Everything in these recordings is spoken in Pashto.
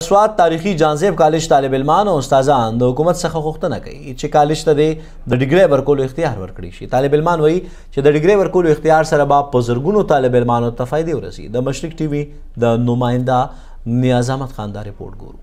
سوات تاریخي جانزیب کالج طالب علمان او استادان د حکومت څخه غوښتنه کوي چې کالج ته د ډیګري ورکولو اختیار ورکړي شي. طالب علمان وایي چې د ډیګري ورکولو اختیار سره به په زرګونو طالب علمانو ته فایدې ورسي. د مشرق ټي وي د نماینده نیاز احمد خان دا رپورټ ګورو.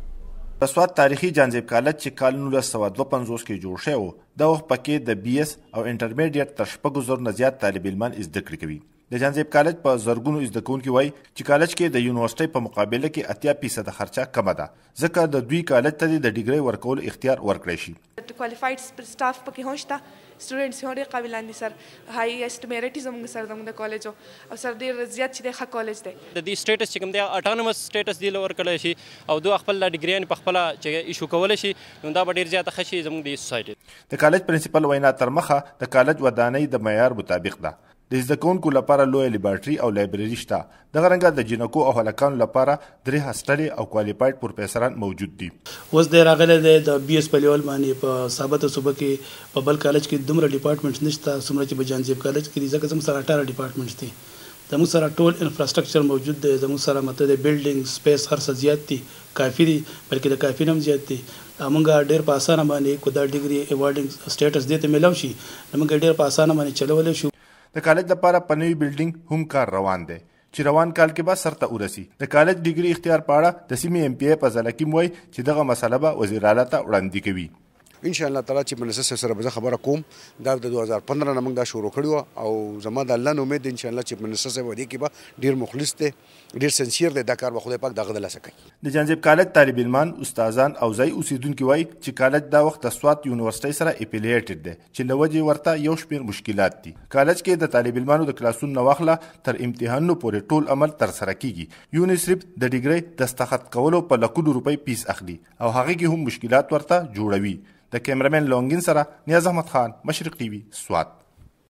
د سوات تاریخي جانزیب کالج چې کال 1952 کې جوړ شوی و، د وخت پکې د بي اس او انټرمیډیټ تر 6,000 نه زیات طالب علمان زده کړې کوي. د جانزیب کالج په زرګونو زده کوونکي وایي چې کالج کې د یونیورسټۍ په مقابله کې 80% خرچه کمه ده، ځکه د دوی کالج ته د ډیګري ورکولو اختیار ورکړی شي. کوالیفاید سټاف پکې هم شته، سټوډنټس هم ډېر قابلان دي سر. هایسټ میریټ زموږ سر زموږ د کالج او سر ډېر زیات چې دی ښه کالج دی. د دې سټیټس چې کوم دی اټانومس سټیټس دی ورکړی شي او دوی خپل ډیګریان په خپله چې ایشو کولی شي، نو دا به ډېر زیاته ښه شي زموږ د سوسایټي. د کالج پرنسپل وینا تر مخه د کالج ودانۍ د معیار مطابق ده. د زده کوونکو لپاره لویه لیبارټري او لایبرري شته. دغه رنګه د جینکو او هلکانو لپاره 3 هاسټلې او کوالیفاید پروفیسران موجود دي. اوس دی راغلی دی د بي اس په لیول باندې په ثابته صوبه کې په بل کالج کې دومره ډپارټمنټس نشته څومره چې په جانزیب کالج کې دي، ځکه زموږ سره 18 ډپارټمنټس دي. زموږ سره ټول انفراسټرکچر موجود دی. زموږ سره مطلب د بلډینګ سپیس هر څه زیات دي، کافي دي، بلکې د کافي نه هم زیات دي. موږ ډېر په اسانه باندې کو دا ډیګري ایوارډینګ سټیټس دې ته میلاو شي، موږ ډېر په اسانه باندې چلولی شو. د کالج لپاره په نوي بلډینګ هم کار روان دی چې روان کال کې به سرته ورسي. د کالج ډیګري اختیار په اړه د سیمې ایم پی ای په زلکیم وایي چې دغه مسله به وزیر اعلی ته وړاندې کوي. ان شاء الله تعالی چې منسس سره به خبره کوم، دا د 2015 نه موږ دا شروع کړی و او زما د الله نه امید ان شاء الله چې منسس ودی کې به ډیر مخلص دی، ډیر سنسیر دی. دا کار به خدای پاک دغه د لاسه کوي. د جانزیب کالج طالب علمان، استادان او ځای اوسیدونکي وایي چې کالج دا وخت د سوات یونیورسټۍ سره اپیلیټډ دی چې له وجې ورته یو شمېر مشکلات دي. کالج کې د طالب علمانو د کلاسونو نه واخله تر امتحانونو پورې ټول عمل ترسره کیږي. یونې صرف د ډیګرۍ دستخط کولو په لکونو روپۍ فیس اخلي او هغه کې هم مشکلات ورته جوړوي. د کیمرمین لونګین سره نیاز احمد خان، مشرق ټي وي، سوات.